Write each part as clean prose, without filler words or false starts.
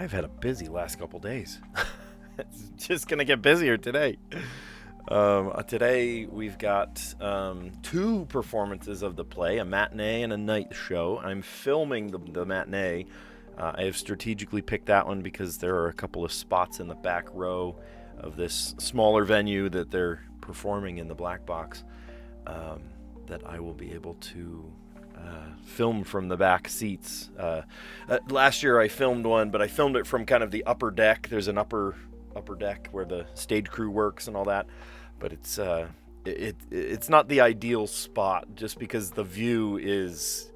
I've had a busy last couple days. It's just gonna get busier today. Today we've got two performances of the play, a matinee and a night show. I'm filming the matinee. I have strategically picked that one because there are a couple of spots in the back row of this smaller venue that they're performing in the black box that I will be able to film from the back seats. Last year I filmed one, but I filmed it from kind of the upper deck. There's an upper deck where the stage crew works and all that, but it's not the ideal spot just because the view is,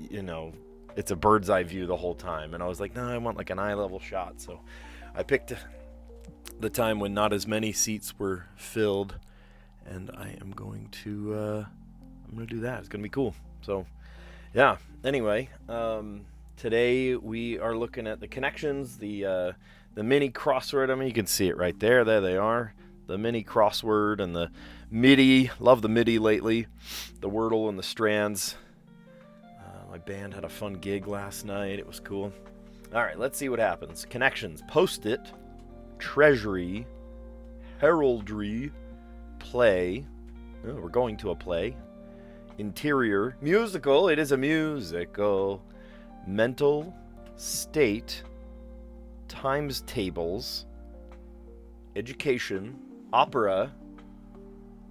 it's a bird's eye view the whole time, and I was like, no, I want like an eye level shot. So I picked the time when not as many seats were filled, and I am going to do that. It's gonna be cool. So yeah, anyway, today we are looking at the connections, the mini crossword. I mean, you can see it right there. There they are. The mini crossword and the Midi. Love the Midi lately. The Wordle and the Strands. My band had a fun gig last night. It was cool. All right, let's see what happens. Connections. Post-it. Treasury. Heraldry. Play. Oh, we're going to a play. Interior. Musical. It is a musical. Mental. State. Times tables. Education. Opera.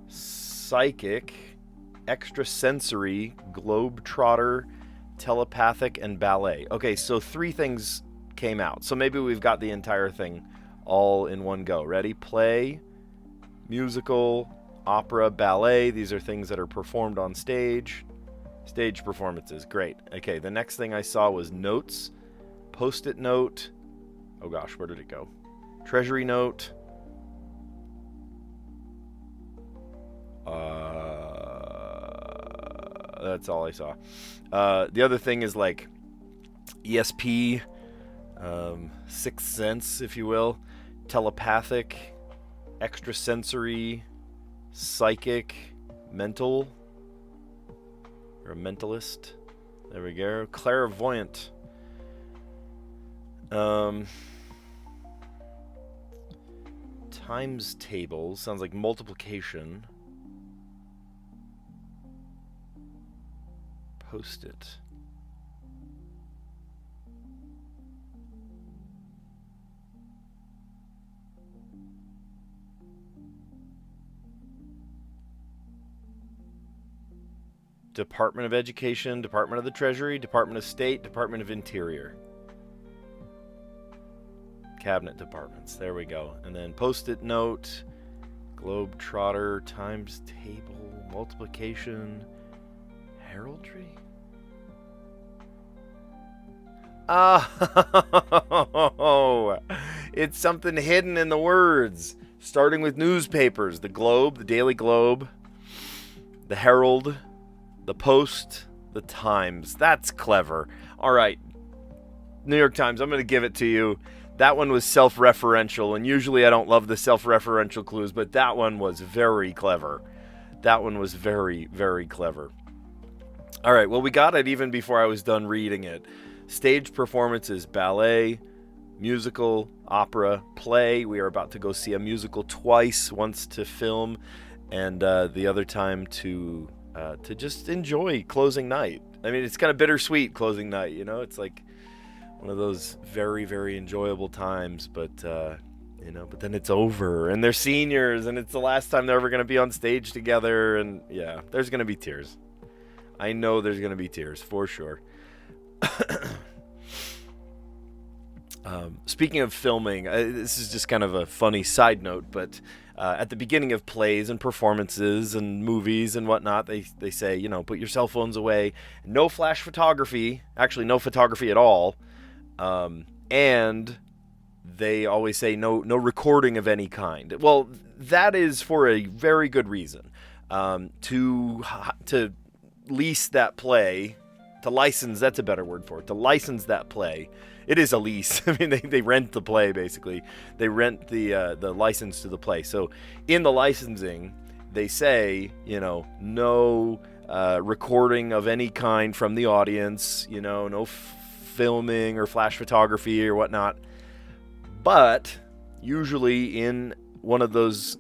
Psychic. Extrasensory. Globetrotter. Telepathic, and ballet. Okay, so 3 things came out. So maybe we've got the entire thing all in one go. Ready? Play, musical, opera, ballet. These are things that are performed on stage. Stage performances. Great. Okay, the next thing I saw was notes. Post-it note. Oh gosh, where did it go? Treasury note. That's all I saw. The other thing is like ESP, sixth sense, if you will, telepathic, extrasensory, psychic, mental. You're a mentalist. There we go. Clairvoyant. Times tables sounds like multiplication. Post-it. Department of Education, Department of the Treasury, Department of State, Department of Interior. Cabinet departments. There we go. And then post-it note, Globetrotter, times table, multiplication, heraldry. Oh, it's something hidden in the words. Starting with newspapers, the Globe, the Daily Globe, the Herald, the Post, the Times. That's clever. All right, New York Times, I'm going to give it to you. That one was self-referential, and usually I don't love the self-referential clues, but that one was very clever. That one was very, very clever. All right, well, we got it even before I was done reading it. Stage performances, ballet, musical, opera, play. We are about to go see a musical twice, once to film, and the other time to just enjoy closing night. I mean, it's kind of bittersweet closing night, It's like one of those very, very enjoyable times, but but then it's over, and they're seniors, and it's the last time they're ever going to be on stage together, and yeah, there's going to be tears. I know there's going to be tears, for sure. Speaking of filming, this is just kind of a funny side note, but at the beginning of plays and performances and movies and whatnot, they say, put your cell phones away. No flash photography. Actually, no photography at all. And they always say no recording of any kind. Well, that is for a very good reason. To lease that play, to license, that's a better word for it, to license that play. It is a lease. I mean, they rent the play, basically. They rent the license to the play. So in the licensing, they say, no recording of any kind from the audience, no filming or flash photography or whatnot. But usually in one of those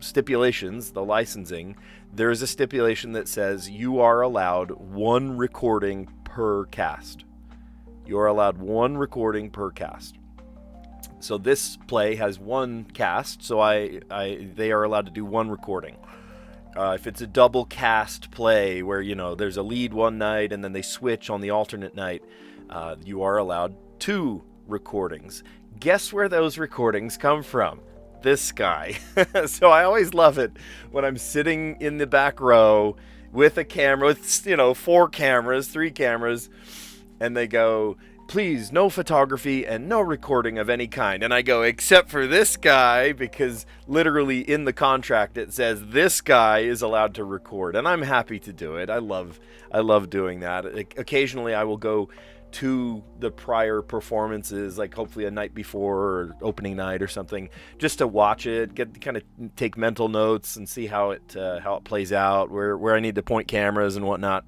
stipulations, the licensing, there is a stipulation that says you are allowed one recording per cast. You are allowed one recording per cast. So this play has one cast, so they are allowed to do one recording. If it's a double cast play where, there's a lead one night and then they switch on the alternate night, you are allowed 2 recordings. Guess where those recordings come from? This guy. So I always love it when I'm sitting in the back row with a camera, with 4 cameras, 3 cameras, and they go, please, no photography and no recording of any kind. And I go, except for this guy, because literally in the contract it says this guy is allowed to record, and I'm happy to do it. I love doing that. Occasionally I will go to the prior performances, like hopefully a night before or opening night or something, just to watch it, kind of take mental notes and see how it plays out, where I need to point cameras and whatnot.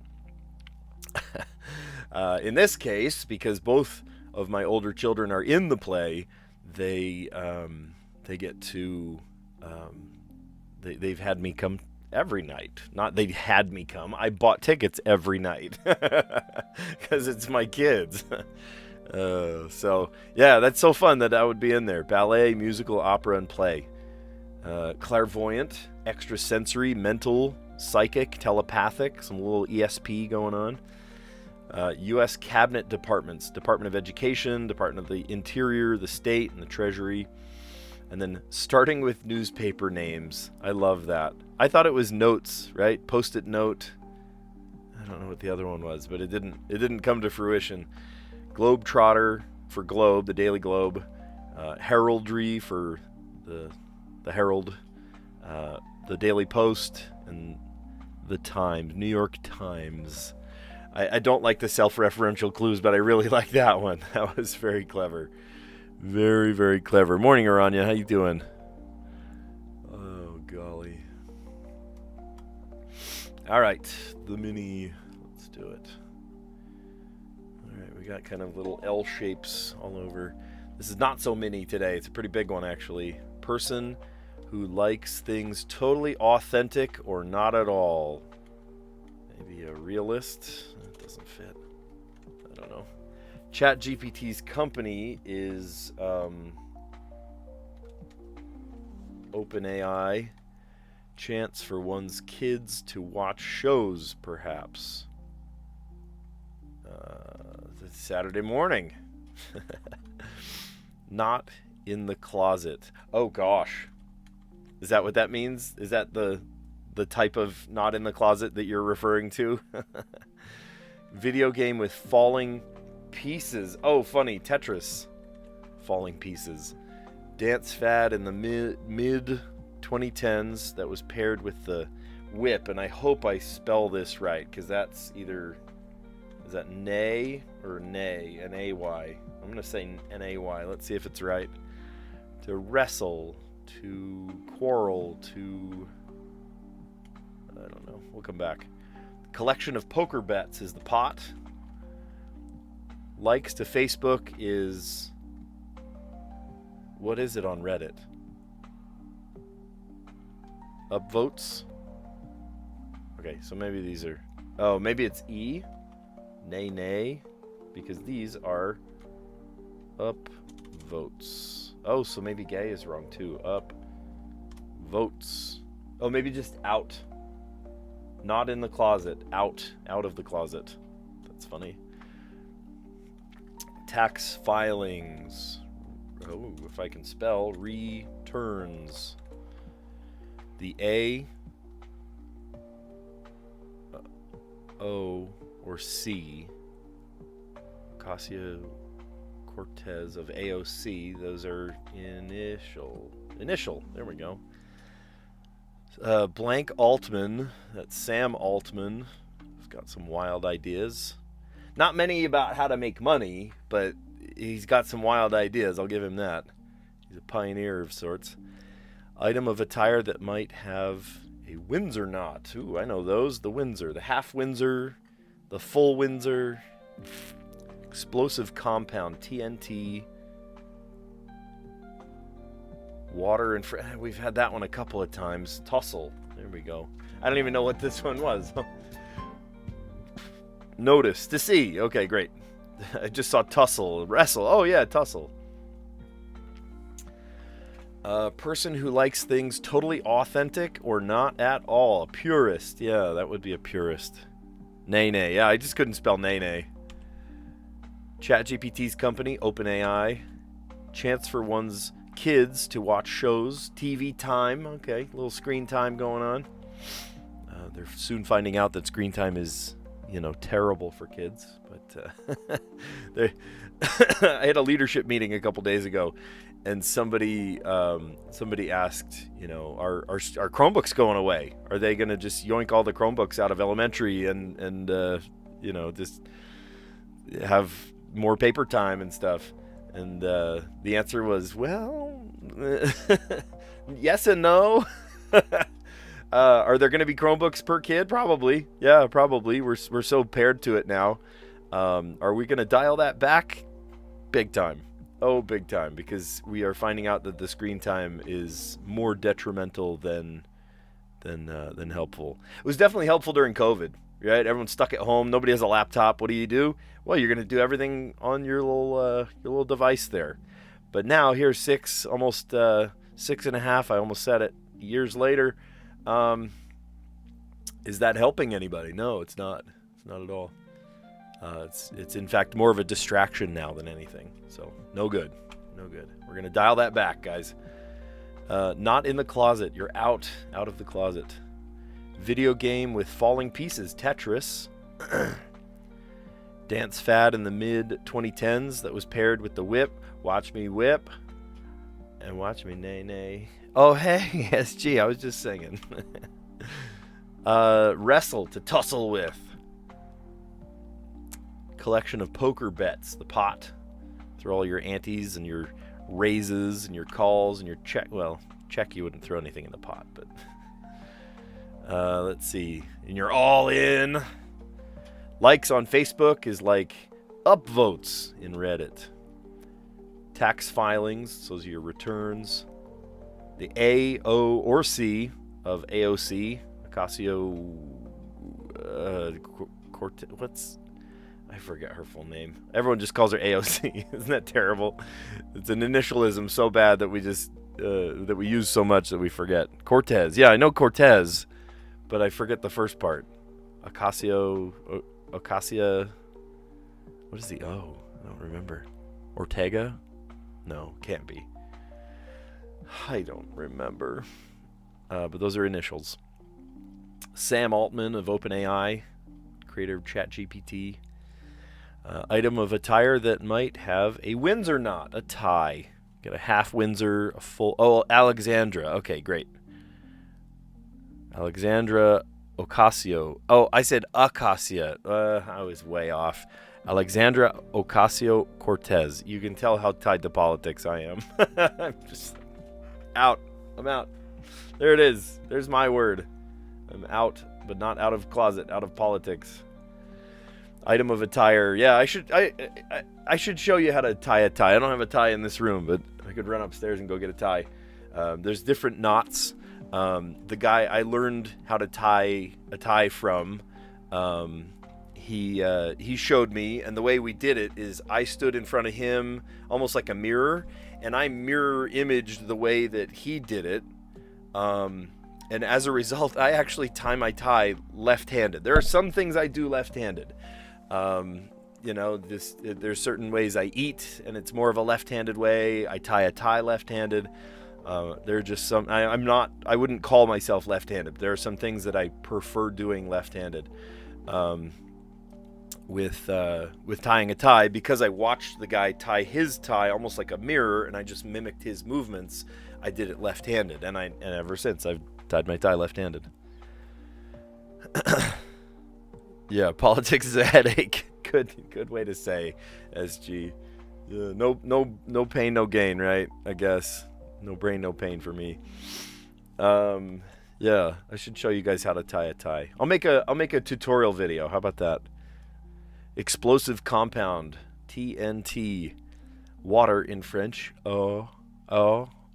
In this case, because both of my older children are in the play, they get to they've had me come every night. Not they had me come. I bought tickets every night because it's my kids. So yeah, that's so fun that I would be in there. Ballet, musical, opera, and play. Clairvoyant, extrasensory, mental, psychic, telepathic, some little ESP going on. U.S. Cabinet Departments, Department of Education, Department of the Interior, the State, and the Treasury. And then starting with newspaper names. I love that. I thought it was notes, right? Post-it note. I don't know what the other one was, but it didn't come to fruition. Globetrotter for Globe, the Daily Globe. Heraldry for the Herald. The Daily Post, and the Times, New York Times. I don't like the self-referential clues, but I really like that one. That was very clever. Very, very clever. Morning, Aranya. How you doing? Oh, golly. All right. The mini. Let's do it. All right. We got kind of little L shapes all over. This is not so mini today. It's a pretty big one, actually. Person who likes things totally authentic or not at all. Maybe a realist. That doesn't fit. I don't know. ChatGPT's company is OpenAI. Chance for one's kids to watch shows, perhaps. It's Saturday morning. Not in the closet. Oh, gosh. Is that what that means? Is that the type of not in the closet that you're referring to? Video game with falling pieces. Oh, funny. Tetris. Falling pieces. Dance fad in the mid 2010s that was paired with the whip. And I hope I spell this right, because that's either... Is that nay or nay? N-A-Y. I'm going to say N-A-Y. Let's see if it's right. To wrestle. To quarrel. To... I don't know. We'll come back. Collection of poker bets is the pot. Likes to Facebook is... What is it on Reddit? Upvotes? Okay, so maybe these are... Oh, maybe it's E? Nay, nay? Because these are upvotes. Oh, so maybe gay is wrong too. Upvotes. Oh, maybe just out. Not in the closet. Out of the closet. That's funny. Tax filings. Oh, if I can spell. Returns. The A, O, or C. Ocasio-Cortez of AOC. Those are initial. There we go. Blank Altman, that's Sam Altman. He's got some wild ideas. Not many about how to make money, but he's got some wild ideas. I'll give him that. He's a pioneer of sorts. Item of attire that might have a Windsor knot. Ooh, I know those. The Windsor. The half Windsor. The full Windsor. Explosive compound. TNT. Water and we've had that one a couple of times. Tussle. There we go. I don't even know what this one was. Notice. To see. Okay, great. I just saw tussle. Wrestle. Oh, yeah, tussle. A person who likes things totally authentic or not at all. A purist. Yeah, that would be a purist. Nay. Yeah, I just couldn't spell nay. ChatGPT's company, OpenAI. Chance for one's kids to watch shows. TV time. Okay, a little screen time going on. They're soon finding out that screen time is, terrible for kids. But I had a leadership meeting a couple days ago, and somebody asked, are Chromebooks going away? Are they going to just yoink all the Chromebooks out of elementary and just have more paper time and stuff? And the answer was, well, yes and no. Are there going to be Chromebooks per kid? Probably. Yeah, probably. We're so paired to it now. Are we going to dial that back? Big time. Oh, big time. Because we are finding out that the screen time is more detrimental than helpful. It was definitely helpful during COVID, right? Everyone's stuck at home. Nobody has a laptop. What do? Well, you're going to do everything on your little device there. But now, here, almost 6.5, I almost said it, years later, is that helping anybody? No, it's not. It's not at all. It's in fact more of a distraction now than anything. So no good. We're going to dial that back, guys. Not in the closet. You're out of the closet. Video game with falling pieces. Tetris. Dance fad in the mid-2010s that was paired with the whip. Watch me whip. And watch me nay. Oh, hey, SG. I was just singing. Wrestle, to tussle with. Collection of poker bets. The pot. Throw all your antes and your raises and your calls and your check. Well, check you wouldn't throw anything in the pot, but... let's see. And you're all in. Likes on Facebook is like upvotes in Reddit. Tax filings, those are your returns. The A, O, or C of AOC, Ocasio-Cortez. I forget her full name. Everyone just calls her AOC. Isn't that terrible? It's an initialism so bad that we just that we use so much that we forget. Cortez. Yeah, I know Cortez, but I forget the first part. Ocasio. What is the O? I don't remember. Ortega? No, can't be. I don't remember. But those are initials. Sam Altman of OpenAI, creator of ChatGPT. Item of attire that might have a Windsor knot, a tie. Got a half Windsor, a full... Oh, Alexandra. Okay, great. Alexandra Ocasio. Oh, I said Acacia. I was way off. Alexandra Ocasio-Cortez. You can tell how tied to politics I am. I'm just out. I'm out. There it is. There's my word. I'm out, but not out of closet, out of politics. Item of attire. Yeah, I should show you how to tie a tie. I don't have a tie in this room, but I could run upstairs and go get a tie. There's different knots. The guy I learned how to tie a tie from, he showed me, and the way we did it is I stood in front of him almost like a mirror, and I mirror imaged the way that he did it. And as a result, I actually tie my tie left-handed. There are some things I do left-handed. There's certain ways I eat, and it's more of a left-handed way. I tie a tie left-handed. There are just some. I wouldn't call myself left-handed. There are some things that I prefer doing left-handed. With tying a tie, because I watched the guy tie his tie almost like a mirror, and I just mimicked his movements. I did it left-handed, and ever since I've tied my tie left-handed. Yeah, politics is a headache. Good way to say, SG. Yeah, no pain, no gain, right? I guess. No brain, no pain for me. Yeah, I should show you guys how to tie a tie. I'll make a tutorial video. How about that? Explosive compound, TNT. Water in French. Eau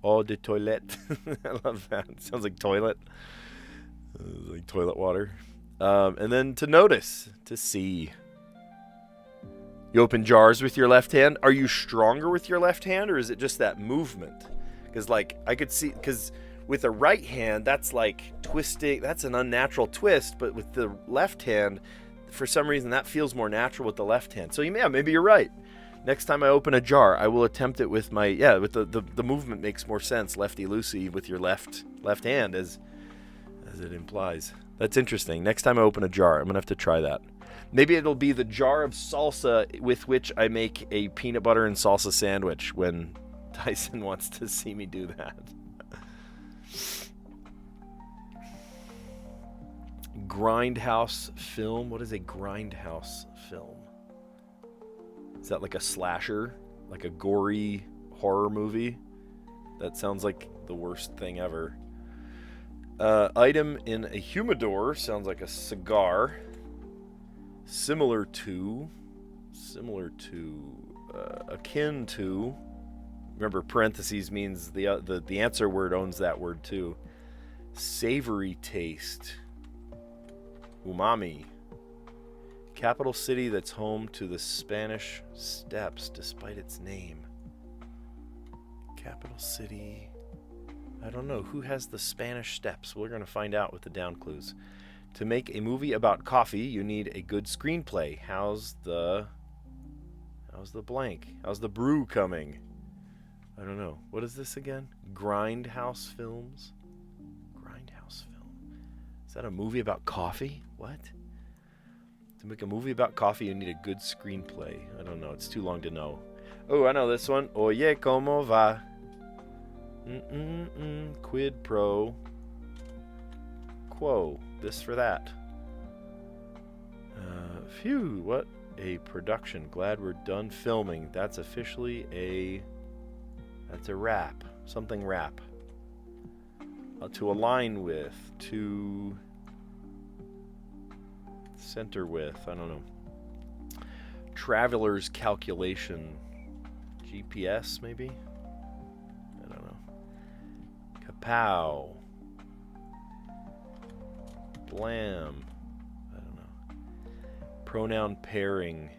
Eau de toilette. I love that. It sounds like toilet. Like toilet water. And then to notice, to see. You open jars with your left hand. Are you stronger with your left hand, or is it just that movement? Because, like, I could see, because with a right hand, that's like twisting. That's an unnatural twist. But with the left hand, for some reason, that feels more natural with the left hand. So, yeah, maybe you're right. Next time I open a jar, I will attempt it with my, with the movement makes more sense, lefty-loosey, with your left hand, as it implies. That's interesting. Next time I open a jar, I'm going to have to try that. Maybe it'll be the jar of salsa with which I make a peanut butter and salsa sandwich when Tyson wants to see me do that. Grindhouse film. What is a grindhouse film? Is that like a slasher? Like a gory horror movie? That sounds like the worst thing ever. Item in a humidor sounds like a cigar. Similar to, akin to. Remember, parentheses means the answer word owns that word too. Savory taste. Umami. Capital city that's home to the Spanish Steps, despite its name. Capital city. I don't know. Who has the Spanish Steps? We're going to find out with the down clues. To make a movie about coffee, you need a good screenplay. How's the blank? How's the brew coming? I don't know. What is this again? Grindhouse Films? Grindhouse Film. Is that a movie about coffee? What? To make a movie about coffee, you need a good screenplay. I don't know. It's too long to know. Oh, I know this one. Oye, como va? Quid pro quo. This for that. Phew, what a production. Glad we're done filming. That's officially that's a wrap. Something wrap. To align with. To center with. I don't know. Traveler's calculation. GPS, maybe? I don't know. Kapow. Blam. I don't know. Pronoun pairing.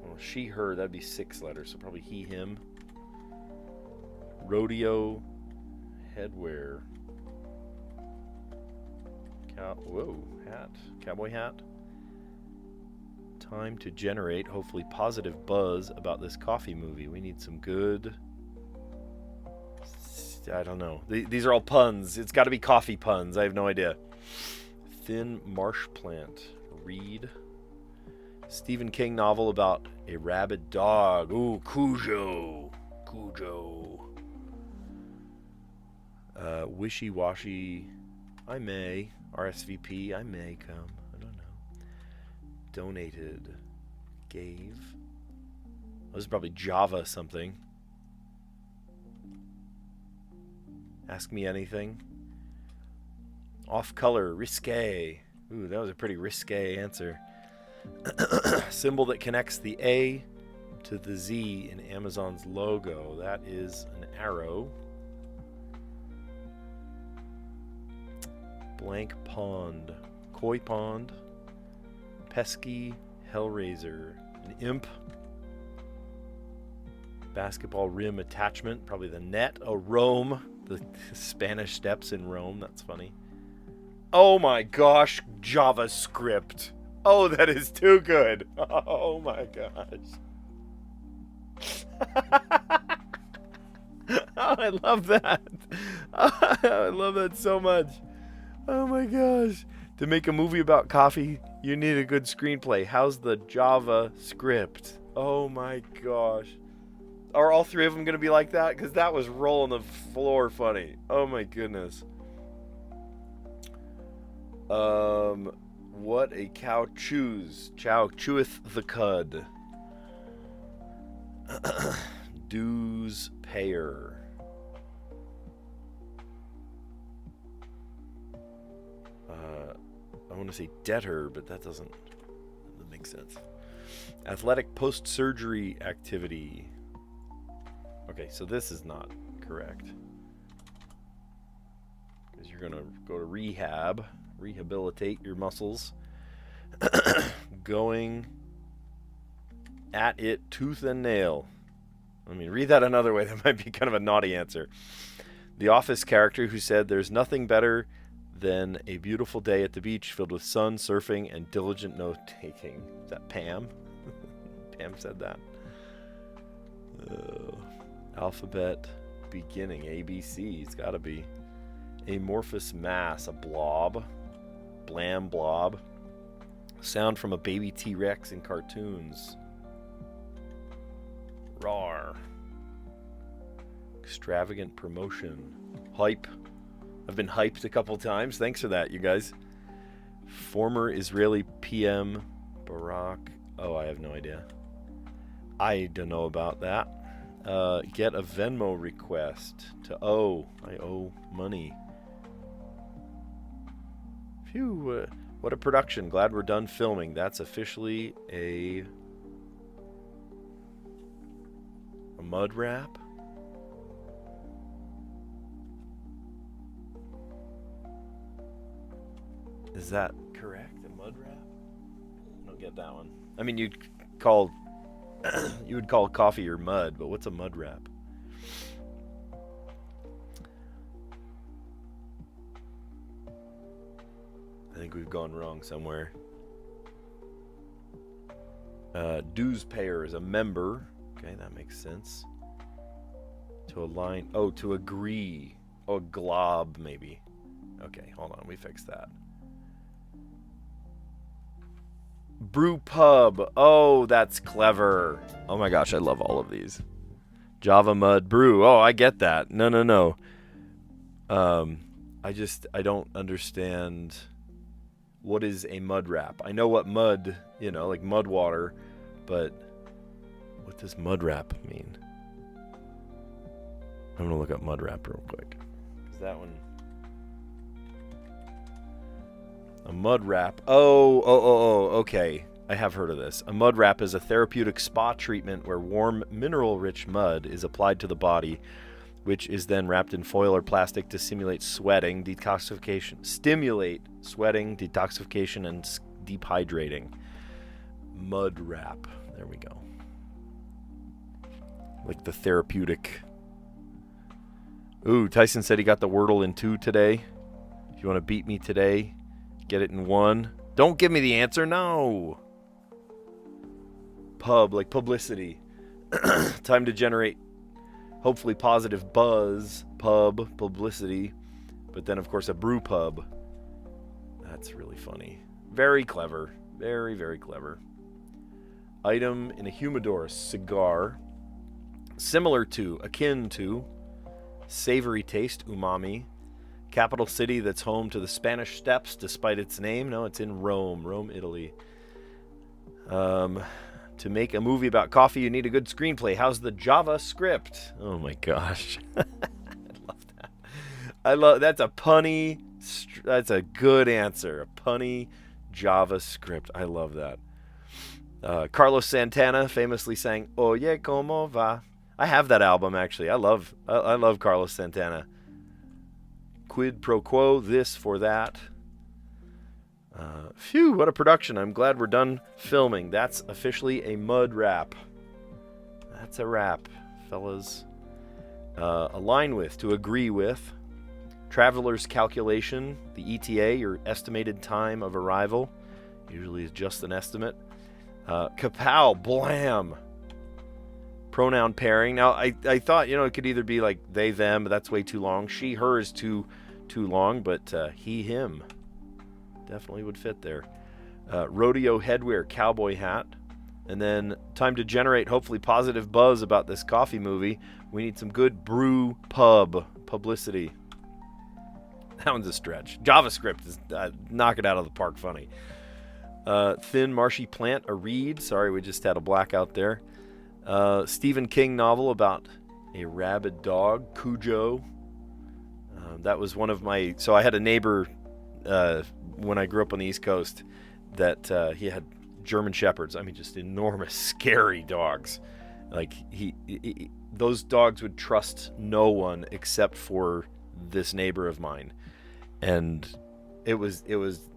Well, she, her, that'd be 6 letters, so probably he, him. Rodeo headwear. Hat. Cowboy hat. Time to generate, hopefully, positive buzz about this coffee movie. We need some good... I don't know. These are all puns. It's got to be coffee puns. I have no idea. Thin marsh plant. Read. Stephen King novel about a rabid dog. Ooh, Cujo. Wishy-washy. I may. RSVP. I may come. I don't know. Donated. Gave. This is probably Java something. Ask me anything. Off color, risque. Ooh, that was a pretty risque answer. Symbol that connects the A to the Z in Amazon's logo. That is an arrow. Blank pond. Koi pond. Pesky hellraiser. An imp. Basketball rim attachment. Probably the net. A Rome. The Spanish Steps in Rome. That's funny. Oh my gosh, JavaScript. Oh, that is too good. Oh my gosh. Oh, I love that. Oh, I love that so much. Oh my gosh. To make a movie about coffee, you need a good screenplay. How's the JavaScript? Oh my gosh. Are all 3 of them going to be like that? Because that was rolling the floor funny. Oh my goodness. What a cow chews. Chow cheweth the cud. Dues payer. I want to say debtor, but that doesn't make sense. Athletic post-surgery activity. Okay, so this is not correct. Because you're going to go to rehabilitate your muscles. Going at it tooth and nail. Let me read that another way. That might be kind of a naughty answer. The Office character who said there's nothing better than a beautiful day at the beach filled with sun, surfing, and diligent note-taking. Is that Pam? Pam said that. Alphabet beginning. ABC. It's got to be. Amorphous mass. A blob. Blam blob. Sound from a baby T-Rex in cartoons. Rawr. Extravagant promotion. Hype. I've been hyped a couple times. Thanks for that, you guys. Former Israeli PM Barack. Oh, I have no idea. I don't know about that. Get a Venmo request to owe. I owe money. Phew. What a production. Glad we're done filming. That's officially a mud wrap. Is that correct? A mud wrap? I don't get that one. I mean, you would call coffee or mud, but what's a mud wrap? I think we've gone wrong somewhere. Dues payer is a member. Okay, that makes sense. To align. Oh, to agree. Oh, a glob, maybe. Okay, hold on. We fixed that. Brew pub. Oh, that's clever. Oh my gosh, I love all of these. Java mud brew. Oh, I get that. No. I don't understand. What is a mud wrap? I know what mud, like mud water, but what does mud wrap mean? I'm gonna look up mud wrap real quick. Is that one? A mud wrap. Oh, okay. I have heard of this. A mud wrap is a therapeutic spa treatment where warm, mineral-rich mud is applied to the body, which is then wrapped in foil or plastic to stimulate sweating, detoxification, and deep hydrating. Mud wrap. There we go. Like the therapeutic. Ooh, Tyson said he got the Wordle in 2 today. If you want to beat me today, get it in 1. Don't give me the answer. No. Pub, like publicity. Time to generate hopefully positive buzz. Pub, publicity. But then, of course, a brew pub. That's really funny. Very clever. Very, very clever. Item in a humidor, cigar. Similar to, akin to, savory taste, umami. Capital city that's home to the Spanish Steps, despite its name. No, it's in Rome, Italy. To make a movie about coffee, you need a good screenplay. How's the Java script? Oh my gosh. I love that. That's a punny. That's a good answer. A punny JavaScript. I love that. Carlos Santana famously sang Oye, como va? I have that album, actually. I love Carlos Santana. Quid pro quo, this for that. Phew, what a production. I'm glad we're done filming. That's officially a mud wrap. That's a wrap, fellas. Align with, to agree with. Traveler's calculation, the ETA, your estimated time of arrival. Usually is just an estimate. Kapow, blam. Pronoun pairing. Now, I thought, it could either be like they, them, but that's way too long. She, her is too long, but he, him definitely would fit there. Rodeo headwear, cowboy hat. And then time to generate hopefully positive buzz about this coffee movie. We need some good brew pub publicity. That one's a stretch. JavaScript is knock it out of the park funny. Thin marshy plant, a reed. Sorry, we just had a blackout there. Stephen King novel about a rabid dog, Cujo. That was one of my... So I had a neighbor when I grew up on the East Coast that he had German Shepherds. I mean, just enormous, scary dogs. Like those dogs would trust no one except for this neighbor of mine, and it was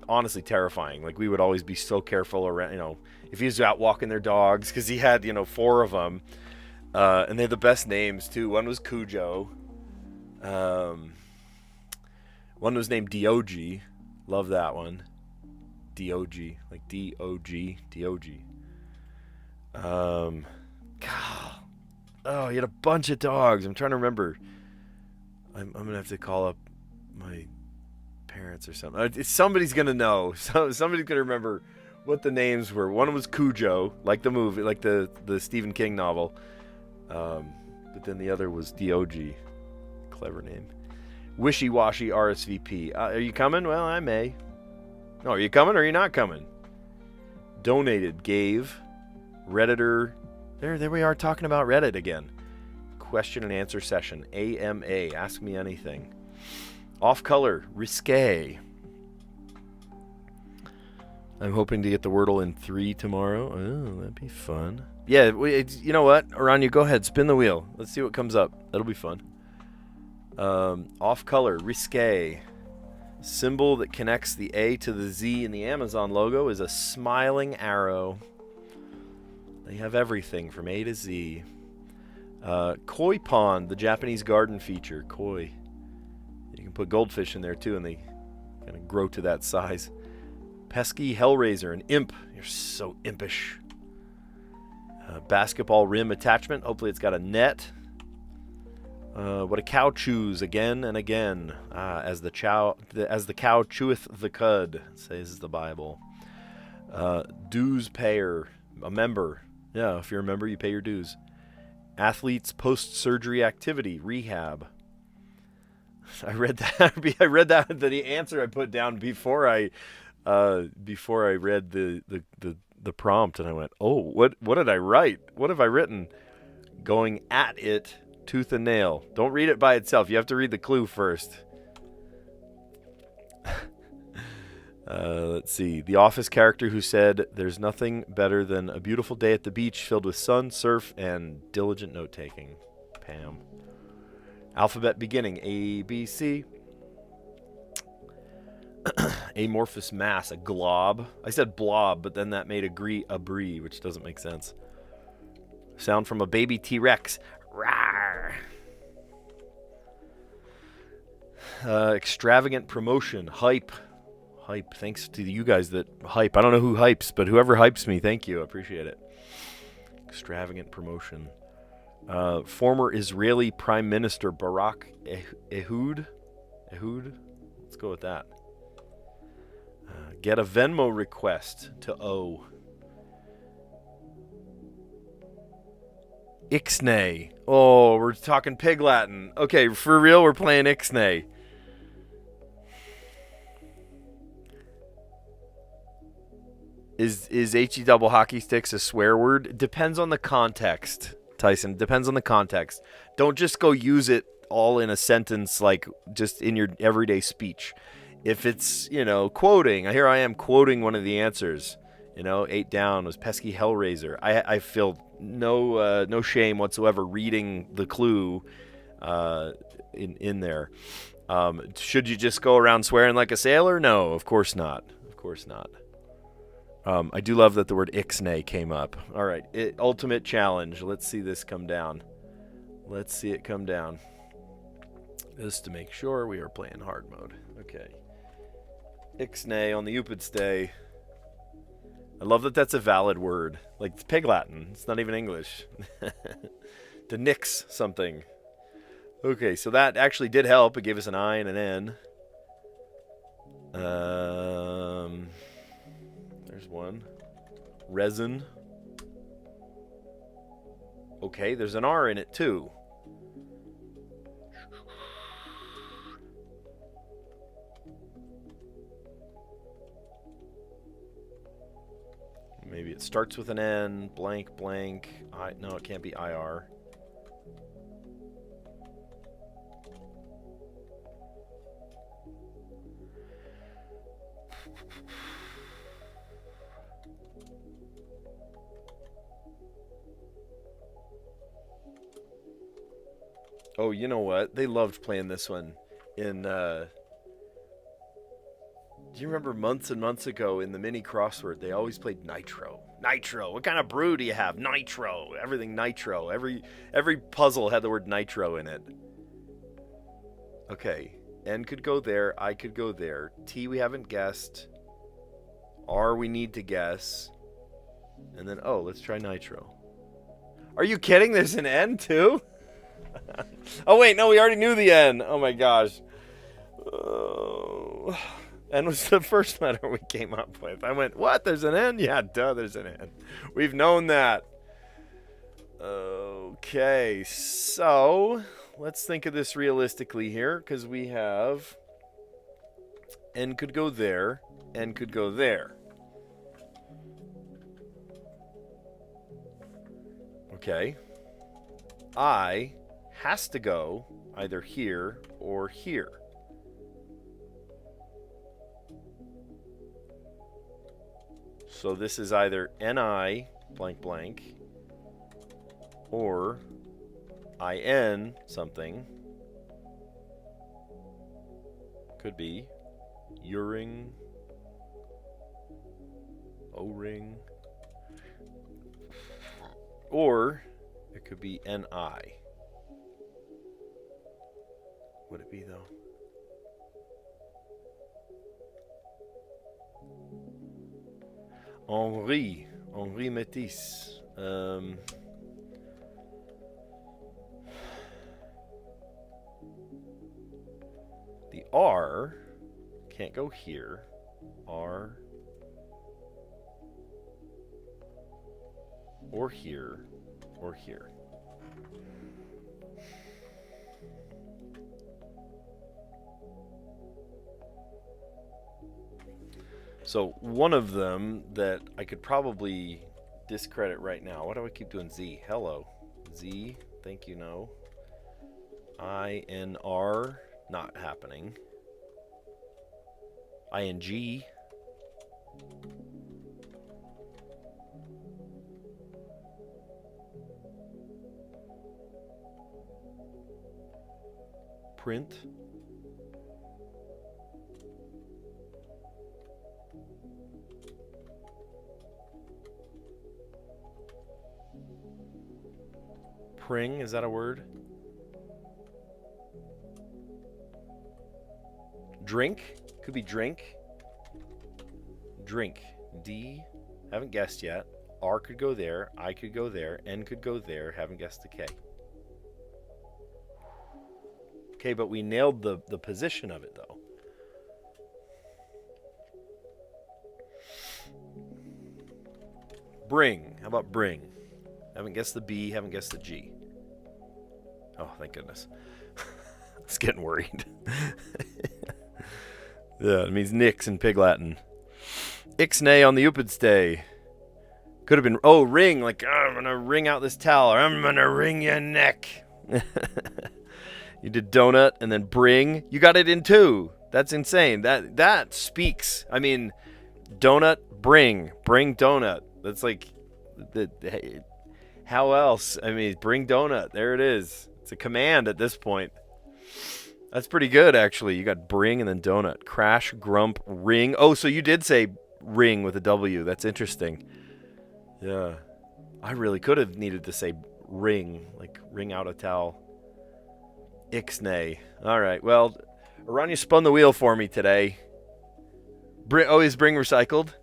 honestly terrifying. Like we would always be so careful around, if he was out walking their dogs, because he had 4 of them, and they had the best names too. One was Cujo, one was named Dog. Love that one. Dog, like D-O-G, Dog. God. Oh, he had a bunch of dogs. I'm trying to remember. I'm gonna have to call up my parents or something. Somebody's gonna know. Somebody's gonna remember what the names were. One was Cujo, like the movie, like the Stephen King novel. But then the other was Dog. Clever name. Wishy Washy RSVP. Are you coming? Well, I may. No, are you coming or are you not coming? Donated. Gave. Redditor. There we are talking about Reddit again. Question and answer session. AMA. Ask me anything. Off color. Risque. I'm hoping to get the Wordle in 3 tomorrow. Oh, that'd be fun. Yeah, you know what? Aranya, go ahead. Spin the wheel. Let's see what comes up. That'll be fun. Off color. Risque. Symbol that connects the A to the Z in the Amazon logo is a smiling arrow. They have everything from A to Z. Koi pond, the Japanese garden feature. Koi. You can put goldfish in there too, and they kind of grow to that size. Pesky Hellraiser, an imp. You're so impish. Basketball rim attachment. Hopefully it's got a net. What a cow chews again and again, as the cow cheweth the cud, says the Bible. Dues payer, a member. Yeah, if you're a member, you pay your dues. Athletes post-surgery activity, rehab. I read that. I read that. The answer I put down before I read the prompt, and I went, "Oh, what did I write? What have I written?" Going at it, tooth and nail. Don't read it by itself. You have to read the clue first. Let's see. The Office character who said, "There's nothing better than a beautiful day at the beach filled with sun, surf, and diligent note-taking." Pam. Alphabet beginning. A, B, C. Amorphous mass. A glob. I said blob, but then that made a brie, which doesn't make sense. Sound from a baby T-Rex. Rawr. Extravagant promotion. Hype. Thanks to you guys that hype. I don't know who hypes, but whoever hypes me, thank you. I appreciate it. Extravagant promotion. Former Israeli Prime Minister Barak Ehud. Let's go with that. Get a Venmo request to O. Ixnay. Oh, we're talking Pig Latin. Okay, for real, we're playing Ixnay. Is HE double hockey sticks a swear word? Depends on the context, Tyson. Depends on the context. Don't just go use it all in a sentence, like just in your everyday speech. If it's, quoting, here I am quoting one of the answers. 8 down was pesky Hellraiser. I feel no shame whatsoever reading the clue in there. Should you just go around swearing like a sailor? No, of course not. Of course not. I do love that the word ixnay came up. All right, ultimate challenge. Let's see this come down. Let's see it come down. Just to make sure we are playing hard mode. Okay. Ixnay on the Upidstay. I love that that's a valid word. Like, it's Pig Latin. It's not even English. To nix something. Okay, so that actually did help. It gave us an I and an N. There's one. Resin. Okay, there's an R in it too. Maybe it starts with an N, blank, blank. No, it can't be IR. Oh, you know what? They loved playing this one in do you remember months and months ago in the Mini Crossword, they always played Nitro. Nitro. What kind of brew do you have? Nitro. Everything Nitro. Every puzzle had the word Nitro in it. Okay. N could go there. I could go there. T we haven't guessed. R we need to guess. And then, oh, let's try Nitro. Are you kidding? There's an N too? Oh, wait. No, we already knew the N. Oh, my gosh. N was the first letter we came up with. I went, what? There's an N? Yeah, duh, there's an N. We've known that. Okay, so let's think of this realistically here, because we have N could go there, N could go there. Okay. I has to go either here or here. So this is either NI blank blank or IN something. Could be Uring, O-ring. Or it could be NI. Would it be though? Henri Métis. The R can't go here. R or here or here. So one of them that I could probably discredit right now. Why do I keep doing Z? Hello. Z. Thank you, no. INR. Not happening. ING. Print. Pring, is that a word? Drink, could be drink. Drink, D, haven't guessed yet. R could go there, I could go there, N could go there, haven't guessed the K. Okay, but we nailed the position of it though. Bring, how about bring? Haven't guessed the B, haven't guessed the G. Oh, thank goodness. I was getting worried. Yeah, it means nix in Pig Latin. Ixnay on the Upidstay. Could have been, oh, ring, like, oh, I'm going to wring out this towel, or I'm going to wring your neck. You did donut and then bring. You got it in two. That's insane. That speaks. I mean, donut, bring donut. That's like, how else? I mean, bring donut. There it is. It's a command at this point. That's pretty good, actually. You got bring and then donut. Crash, grump, ring. Oh, so you did say ring with a W. That's interesting. Yeah. I really could have needed to say ring, like wring out a towel. Ixnay. All right. Well, Aranya spun the wheel for me today. Is bring recycled?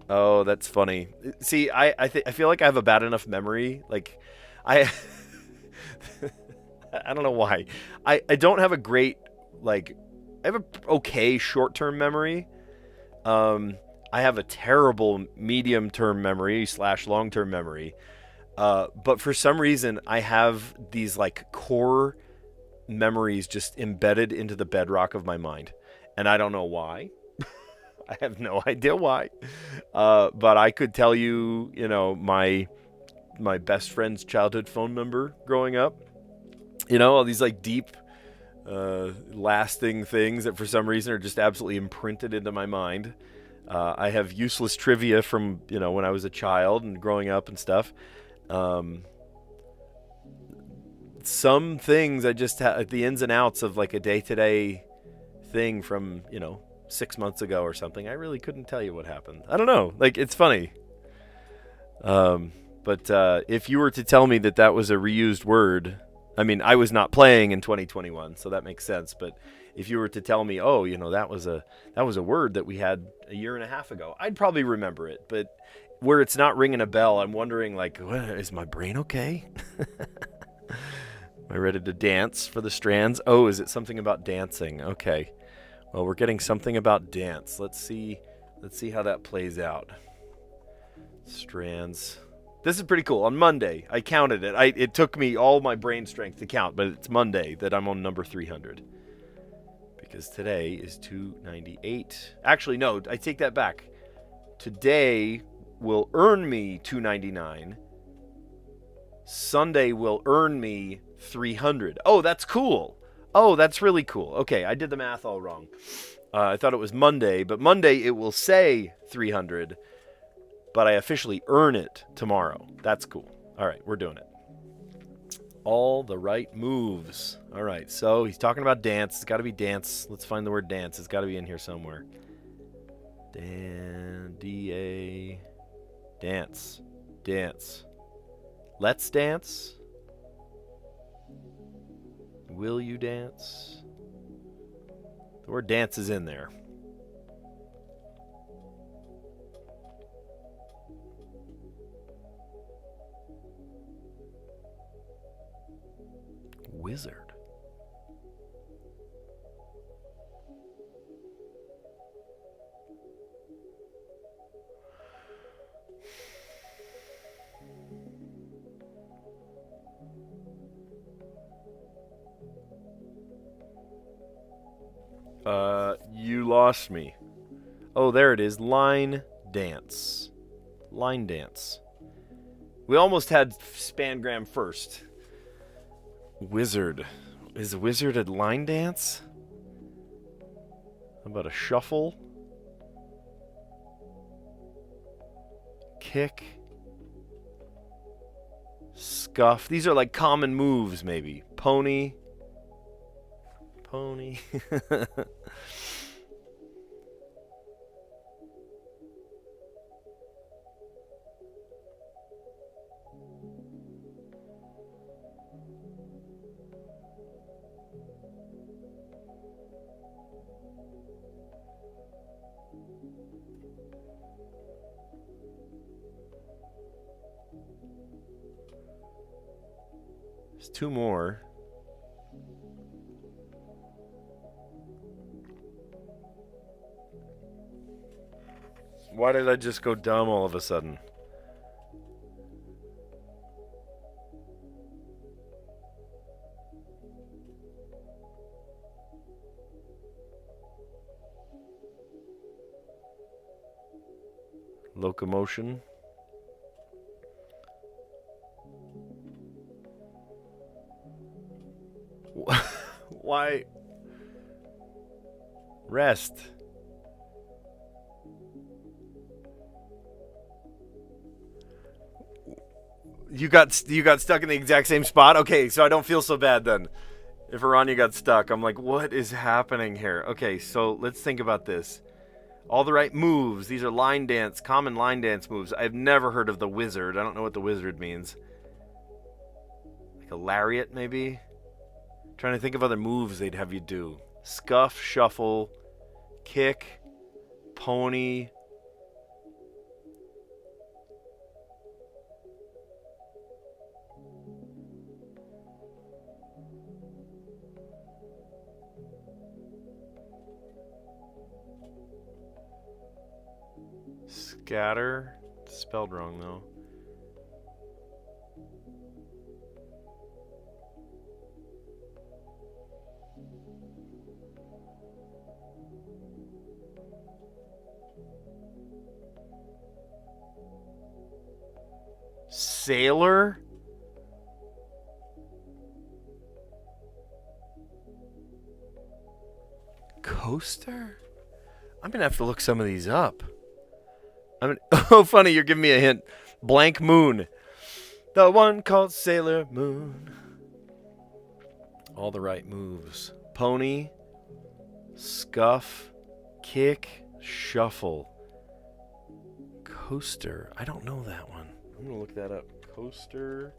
Oh, that's funny. See, I feel like I have a bad enough memory. Like, I don't know why. I don't have a great, like, I have a okay short-term memory. I have a terrible medium-term memory / long-term memory. But for some reason, I have these, like, core memories just embedded into the bedrock of my mind. And I don't know why. I have no idea why. But I could tell you, my best friend's childhood phone number growing up. All these like deep, lasting things that for some reason are just absolutely imprinted into my mind. I have useless trivia from, when I was a child and growing up and stuff. some things I just have the ins and outs of like a day-to-day thing from 6 months ago or something. I really couldn't tell you what happened. I don't know. Like, it's funny. But if you were to tell me that was a reused word, I mean, I was not playing in 2021, so that makes sense. But if you were to tell me, oh, that was a word that we had a year and a half ago, I'd probably remember it. But where it's not ringing a bell, I'm wondering, like, is my brain okay? Am I ready to dance for the Strands? Oh, is it something about dancing? Okay. Well, we're getting something about dance. Let's see how that plays out. Strands. This is pretty cool. On Monday, I counted it. It took me all my brain strength to count, but it's Monday that I'm on number 300. Because today is 298. Actually, no, I take that back. Today will earn me 299. Sunday will earn me 300. Oh, that's cool. Oh, that's really cool. Okay, I did the math all wrong. I thought it was Monday, but Monday it will say 300. But I officially earn it tomorrow. That's cool. All right, we're doing it. All the right moves. All right, so he's talking about dance. It's got to be dance. Let's find the word dance. It's got to be in here somewhere. D-A. Dance. Dance. Let's dance. Will you dance? The word dance is in there. Wizard. You lost me. Oh, there it is. Line dance. Line dance. We almost had Spangram first. Wizard. Is a wizard a line dance? How about a shuffle? Kick. Scuff. These are like common moves, maybe. Pony. Pony. There's two more. Why did I just go dumb all of a sudden? Locomotion. Why? Rest. You got stuck in the exact same spot? Okay, so I don't feel so bad then. If Aranya got stuck, I'm like, what is happening here? Okay, so let's think about this. All the right moves. These are line dance, common line dance moves. I've never heard of the wizard. I don't know what the wizard means. Like a lariat, maybe? Trying to think of other moves they'd have you do. Scuff, shuffle, kick, pony. Scatter. It's spelled wrong though. Sailor? Coaster? I'm gonna have to look some of these up. Oh, funny, you're giving me a hint. Blank Moon. The one called Sailor Moon. All the right moves. Pony, scuff, kick, shuffle, coaster. I don't know that one. I'm going to look that up. Coaster,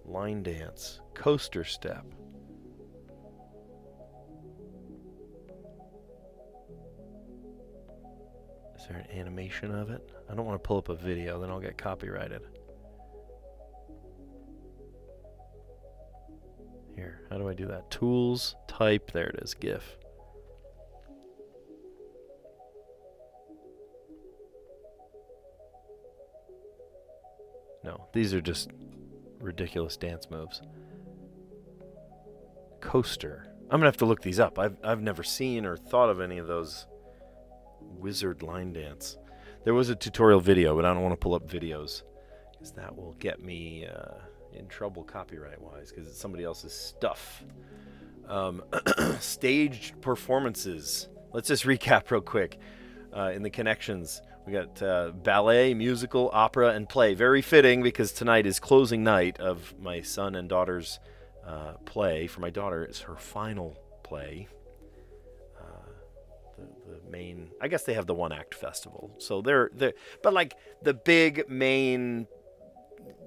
line dance, coaster step. Is there an animation of it? I don't want to pull up a video, then I'll get copyrighted. Here, how do I do that? Tools, type, there it is, GIF. No, these are just ridiculous dance moves. Coaster. I'm gonna have to look these up. I've never seen or thought of any of those. Wizard line dance. There was a tutorial video, but I don't want to pull up videos because that will get me in trouble copyright-wise because it's somebody else's stuff. Staged performances. Let's just recap real quick. In the connections, we got ballet, musical, opera, and play. Very fitting because tonight is closing night of my son and daughter's play. For my daughter, it's her final play. The main, I guess they have the one-act festival. So they're but like the big main,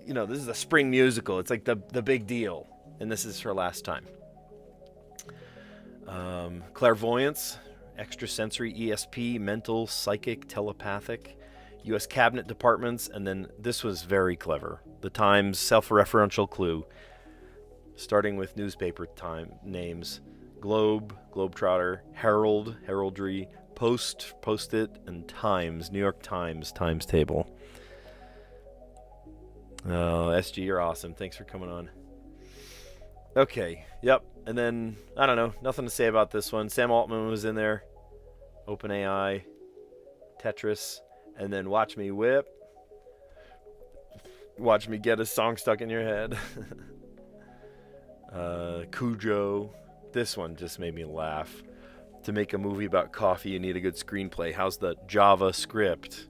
you know, this is a spring musical. It's like the big deal, and this is her last time. Clairvoyance, extrasensory, ESP, mental, psychic, telepathic, U.S. cabinet departments, and then this was very clever. The Times self-referential clue, starting with newspaper time names: Globe, Globetrotter, Herald, Heraldry, Post, Post-it, and Times, New York Times, Times table. Oh, SG, you're awesome. Thanks for coming on. Okay, yep. And then, I don't know, nothing to say about this one. Sam Altman was in there. OpenAI, Tetris, and then Watch Me Whip. Watch me get a song stuck in your head. Cujo. This one just made me laugh. To make a movie about coffee, you need a good screenplay. How's the JavaScript?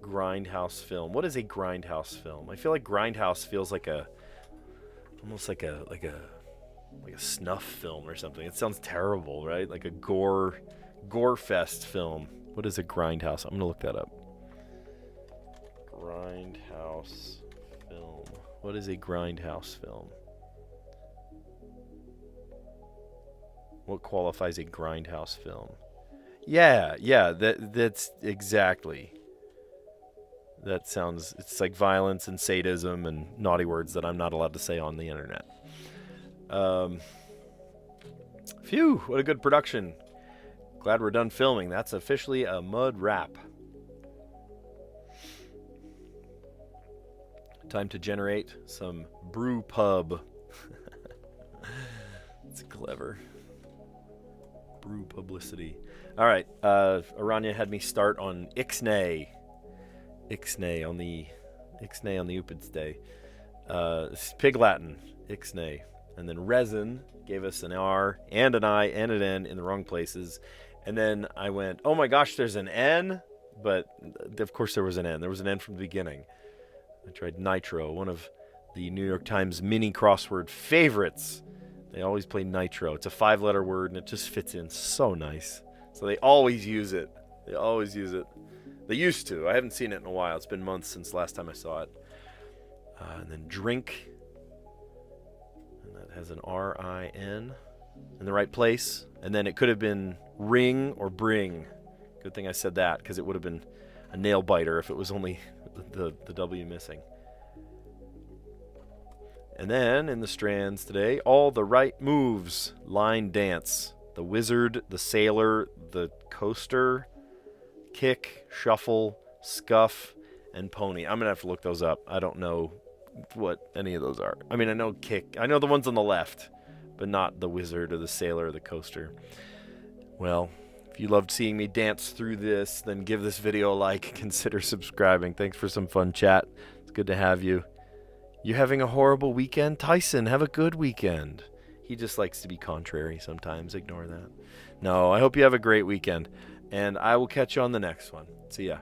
Grindhouse film. What is a grindhouse film? I feel like grindhouse feels like almost like a snuff film or something. It sounds terrible, right? Like a gore fest film. What is a grindhouse? I'm gonna look that up. Grindhouse film. What is a grindhouse film? What qualifies a grindhouse film? Yeah, that's exactly. That sounds, it's like violence and sadism and naughty words that I'm not allowed to say on the internet. Phew, what a good production. Glad we're done filming. That's officially a mud wrap. Time to generate some brew pub. It's clever. Brew publicity. All right, Aranya had me start on Ixnay. Ixnay on the Upids Day. Pig Latin, Ixnay. And then resin gave us an R and an I and an N in the wrong places. And then I went, oh my gosh, there's an N. But of course there was an N. There was an N from the beginning. I tried nitro, one of the New York Times mini crossword favorites. They always play nitro. It's a 5-letter word, and it just fits in so nice. So they always use it. They always use it. They used to. I haven't seen it in a while. It's been months since last time I saw it. And then drink. And that has an R-I-N in the right place. And then it could have been ring or bring. Good thing I said that, because it would have been a nail biter if it was only the W missing. And then, in the Strands today, all the right moves. Line dance. The wizard, the sailor, the coaster, kick, shuffle, scuff, and pony. I'm going to have to look those up. I don't know what any of those are. I mean, I know kick. I know the ones on the left, but not the wizard or the sailor or the coaster. Well, if you loved seeing me dance through this, then give this video a like. Consider subscribing. Thanks for some fun chat. It's good to have you. You having a horrible weekend? Tyson, have a good weekend. He just likes to be contrary sometimes. Ignore that. No, I hope you have a great weekend. And I will catch you on the next one. See ya.